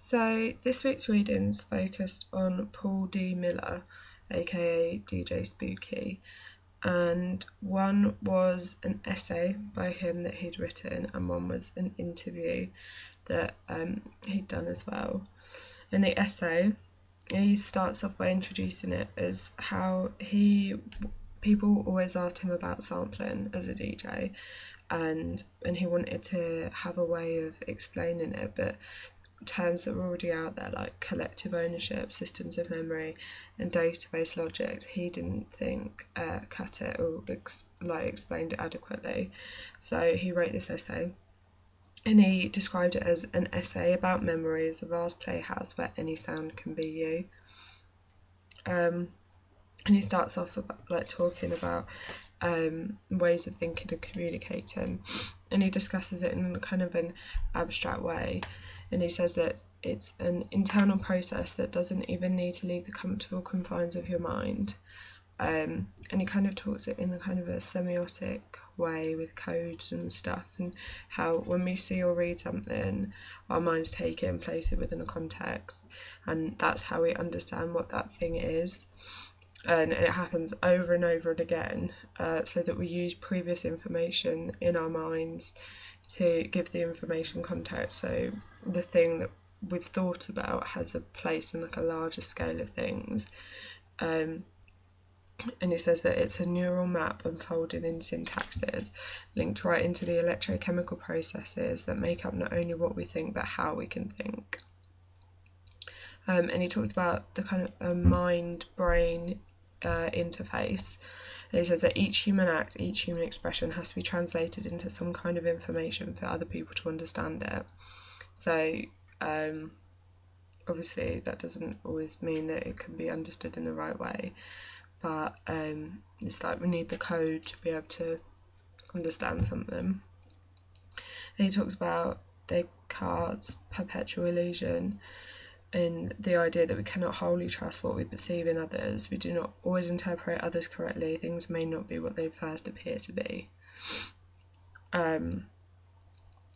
So this week's readings focused on Paul D. Miller, a.k.a. DJ Spooky, and one was an essay by him that he'd written, and one was an interview that he'd done as well. In the essay, he starts off by introducing it as how people always asked him about sampling as a DJ, and he wanted to have a way of explaining it, but terms that were already out there, like collective ownership, systems of memory, and database logic, he didn't think cut it or explained it adequately. So he wrote this essay, and he described it as an essay about memory as a vast playhouse where any sound can be you. And he starts off talking about ways of thinking and communicating, and he discusses it in kind of an abstract way. And he says that it's an internal process that doesn't even need to leave the comfortable confines of your mind. And he kind of talks it in a kind of a semiotic way with codes and stuff, and how when we see or read something, our minds take it and place it within a context, and that's how we understand what that thing is. And it happens over and over and again, so that we use previous information in our minds to give the information context. So the thing that we've thought about has a place in a larger scale of things. And he says that it's a neural map unfolding in syntaxes, linked right into the electrochemical processes that make up not only what we think, but how we can think. And he talks about the kind of mind-brain interface. And he says that each human act, each human expression has to be translated into some kind of information for other people to understand it. So obviously that doesn't always mean that it can be understood in the right way, but it's like we need the code to be able to understand something. And he talks about Descartes' perpetual illusion, and the idea that we cannot wholly trust what we perceive in others. We do not always interpret others correctly. Things may not be what they first appear to be.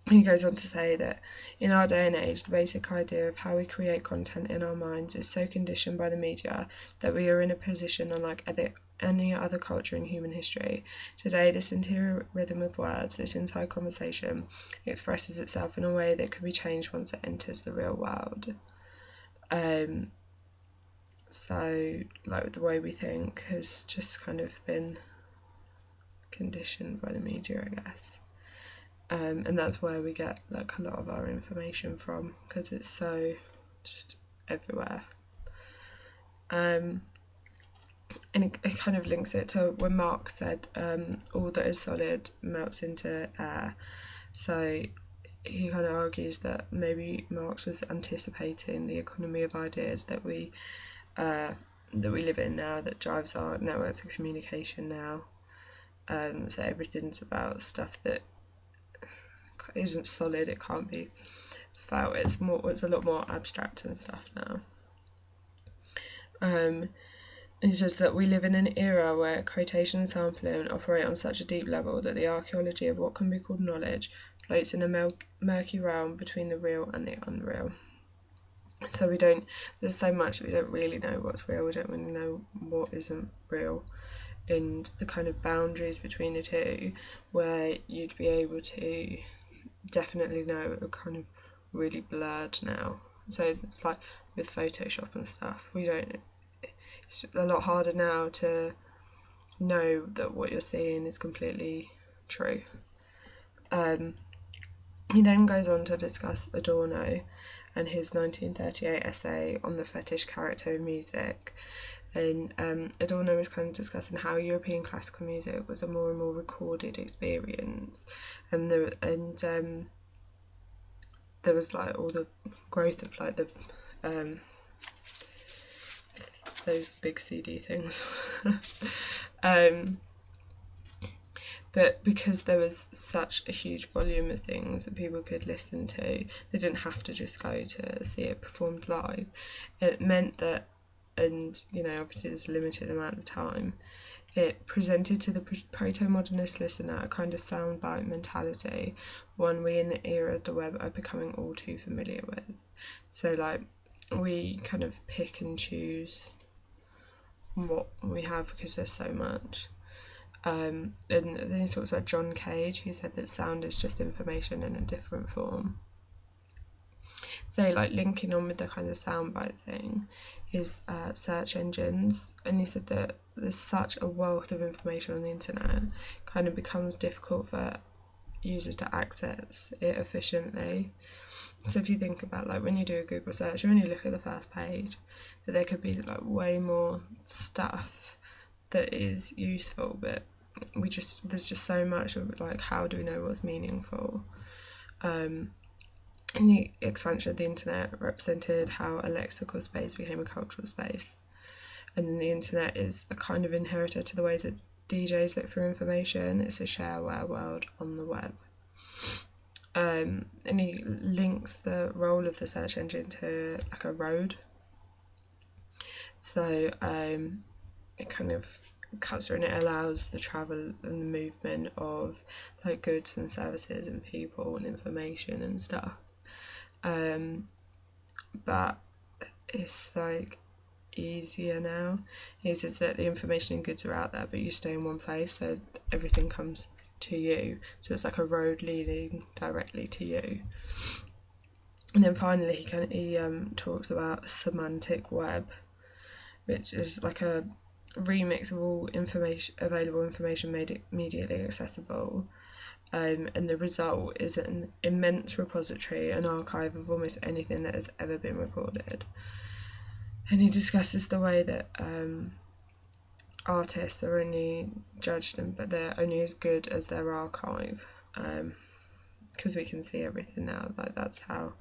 He goes on to say that in our day and age, the basic idea of how we create content in our minds is so conditioned by the media that we are in a position unlike any other culture in human history. Today, this interior rhythm of words, this inside conversation, expresses itself in a way that can be changed once it enters the real world. So the way we think has just kind of been conditioned by the media, I guess. And that's where we get a lot of our information from, because it's so just everywhere. And it kind of links it to when Marx said all that is solid melts into air. So he kind of argues that maybe Marx was anticipating the economy of ideas that we live in now, that drives our networks of communication now. So everything's about stuff that isn't solid, it can't be felt, it's a lot more abstract and stuff now. He says that we live in an era where quotation and sampling operate on such a deep level that the archaeology of what can be called knowledge floats in a murky realm between the real and the unreal. So there's so much we don't really know what's real, we don't really know what isn't real, and the kind of boundaries between the two, where you'd be able to definitely know, are kind of really blurred now. So it's like with Photoshop and stuff, it's a lot harder now to know that what you're seeing is completely true. He then goes on to discuss Adorno and his 1938 essay on the fetish character of music. And Adorno was kind of discussing how European classical music was a more and more recorded experience, and there was all the growth of those big CD things. But because there was such a huge volume of things that people could listen to, they didn't have to just go to see it performed live. It meant that, and obviously there's a limited amount of time, it presented to the proto-modernist listener a kind of soundbite mentality, one we in the era of the web are becoming all too familiar with. So like we kind of pick and choose what we have because there's so much. And then he talks about John Cage, who said that sound is just information in a different form. So like linking on with the kind of soundbite thing is search engines, and he said that there's such a wealth of information on the internet, kind of becomes difficult for users to access it efficiently. So if you think about like when you do a Google search, you only look at the first page, but there could be like way more stuff that is useful, but there's just so much of like, how do we know what's meaningful? And the expansion of the internet represented how a lexical space became a cultural space, and then the internet is a kind of inheritor to the ways that DJs look for information. It's a shareware world on the web. And he links the role of the search engine to like a road. So it kind of cuts through and it allows the travel and the movement of like goods and services and people and information and stuff. But it's like easier now. He says that the information and goods are out there, but you stay in one place, so everything comes to you. So it's like a road leading directly to you. And then finally he talks about semantic web, which is like a remix of all available information made immediately accessible, and the result is an immense repository, an archive of almost anything that has ever been recorded. And he discusses the way that artists are only judged, but they're only as good as their archive, because we can see everything now. Like that's how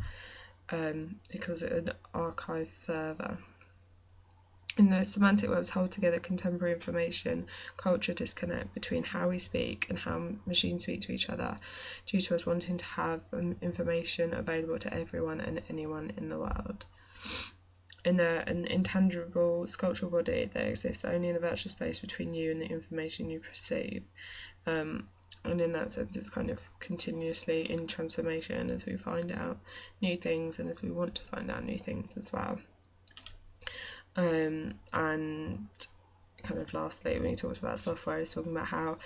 he calls it an archive further. In the semantic webs hold together contemporary information culture disconnect between how we speak and how machines speak to each other, due to us wanting to have information available to everyone and anyone in the world. In an intangible sculptural body that exists only in the virtual space between you and the information you perceive. And in that sense, it's kind of continuously in transformation as we find out new things and as we want to find out new things as well. And kind of lastly, when he talks about software, he's talking about how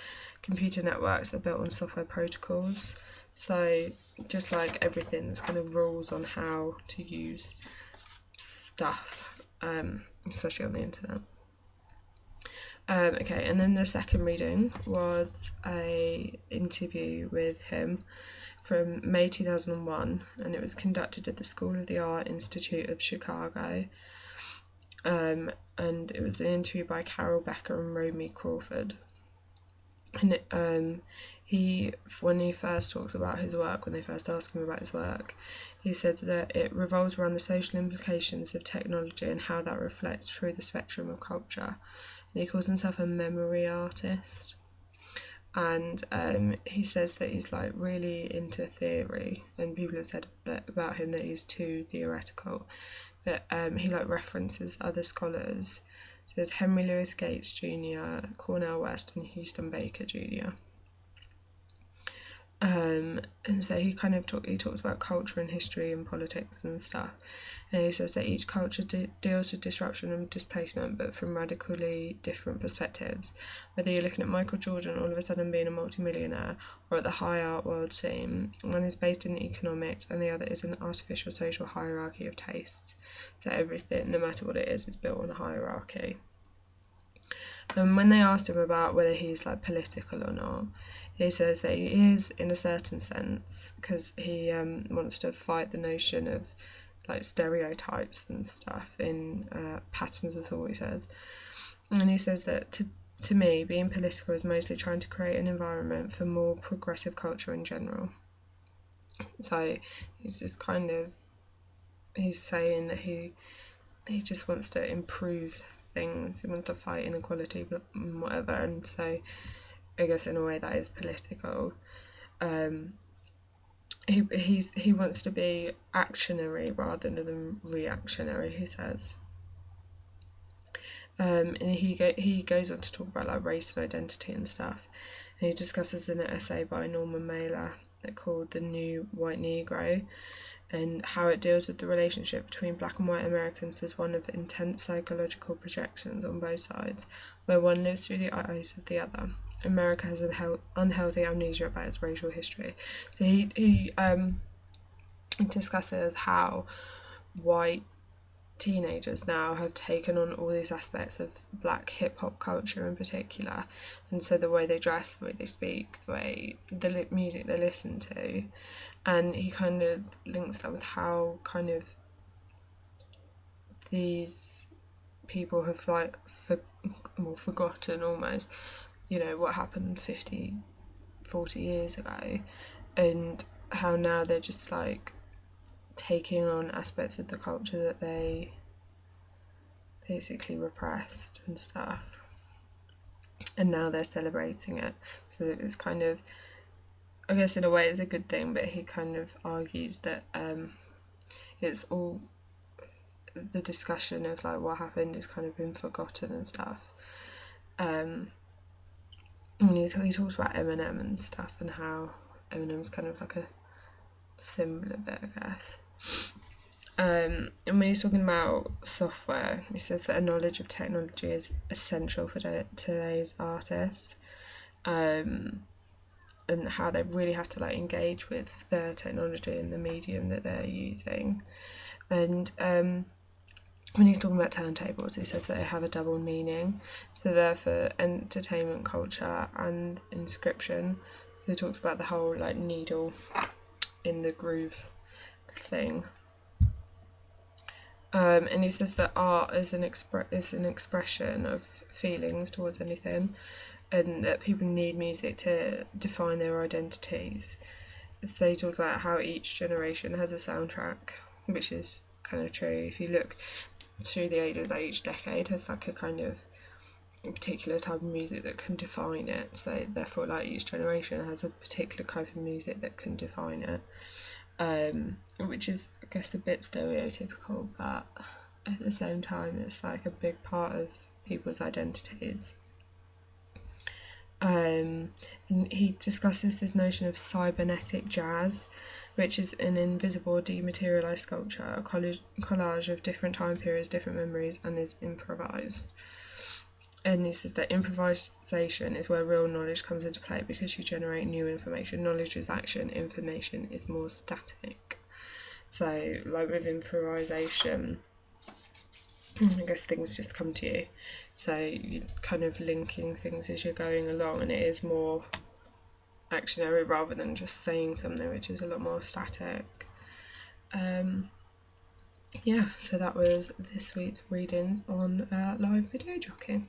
computer networks are built on software protocols. So just like everything, there's kind of rules on how to use stuff, especially on the internet. Okay, and then the second reading was a interview with him from May 2001, and it was conducted at the School of the Art Institute of Chicago. And it was an interview by Carol Becker and Romi Crawford. And when he first talks about his work, when they first asked him about his work, he said that it revolves around the social implications of technology and how that reflects through the spectrum of culture. And he calls himself a memory artist. And he says that he's like really into theory, and people have said that about him that he's too theoretical. But he like references other scholars. So there's Henry Louis Gates Jr., Cornel West, and Houston Baker Jr. And so he kind of talks about culture and history and politics and stuff. And he says that each culture deals with disruption and displacement, but from radically different perspectives. Whether you're looking at Michael Jordan all of a sudden being a multimillionaire, or at the high art world scene, one is based in economics and the other is an artificial social hierarchy of tastes. So everything, no matter what it is built on a hierarchy. And when they asked him about whether he's like political or not, he says that he is in a certain sense, because he wants to fight the notion of like stereotypes and stuff in patterns of thought, he says. And he says that to me, being political is mostly trying to create an environment for more progressive culture in general. So he's just kind of, he's saying that he just wants to improve things, he wants to fight inequality, whatever, and so I guess in a way that is political. He wants to be actionary rather than reactionary, he says. And he goes on to talk about like race and identity and stuff. And he discusses in an essay by Norman Mailer called The New White Negro, and how it deals with the relationship between black and white Americans as one of intense psychological projections on both sides, where one lives through the eyes of the other. America has an unhealthy amnesia about its racial history. So he discusses how white teenagers now have taken on all these aspects of black hip-hop culture in particular, and so the way they dress, the way they speak, the music they listen to, and he kind of links that with how kind of these people have like forgotten almost, you know, what happened 40 years ago, and how now they're just like taking on aspects of the culture that they basically repressed and stuff, and now they're celebrating it. So it's kind of, I guess in a way it's a good thing, but he kind of argues that it's all the discussion of like what happened has kind of been forgotten and stuff. And he talks about Eminem and stuff, and how Eminem's kind of like a symbol of it, I guess. And when he's talking about software, he says that a knowledge of technology is essential for today's artists, and how they really have to like engage with their technology and the medium that they're using. And when he's talking about turntables, he says that they have a double meaning, so they're for entertainment culture and inscription. So he talks about the whole like needle in the groove thing. And he says that art is an expression of feelings towards anything, and that people need music to define their identities. So he talks about how each generation has a soundtrack, which is kind of true. If you look through the ages, like each decade has like a kind of a particular type of music that can define it. So therefore, like each generation has a particular type of music that can define it. Which is, I guess, a bit stereotypical, but at the same time it's like a big part of people's identities. And he discusses this notion of cybernetic jazz, which is an invisible dematerialised sculpture, a collage of different time periods, different memories, and is improvised. And he says that improvisation is where real knowledge comes into play, because you generate new information. Knowledge is action, information is more static. So, like with improvisation, I guess things just come to you. So you're kind of linking things as you're going along, and it is more actionary rather than just saying something, which is a lot more static. Yeah, so that was this week's readings on live video jockeying.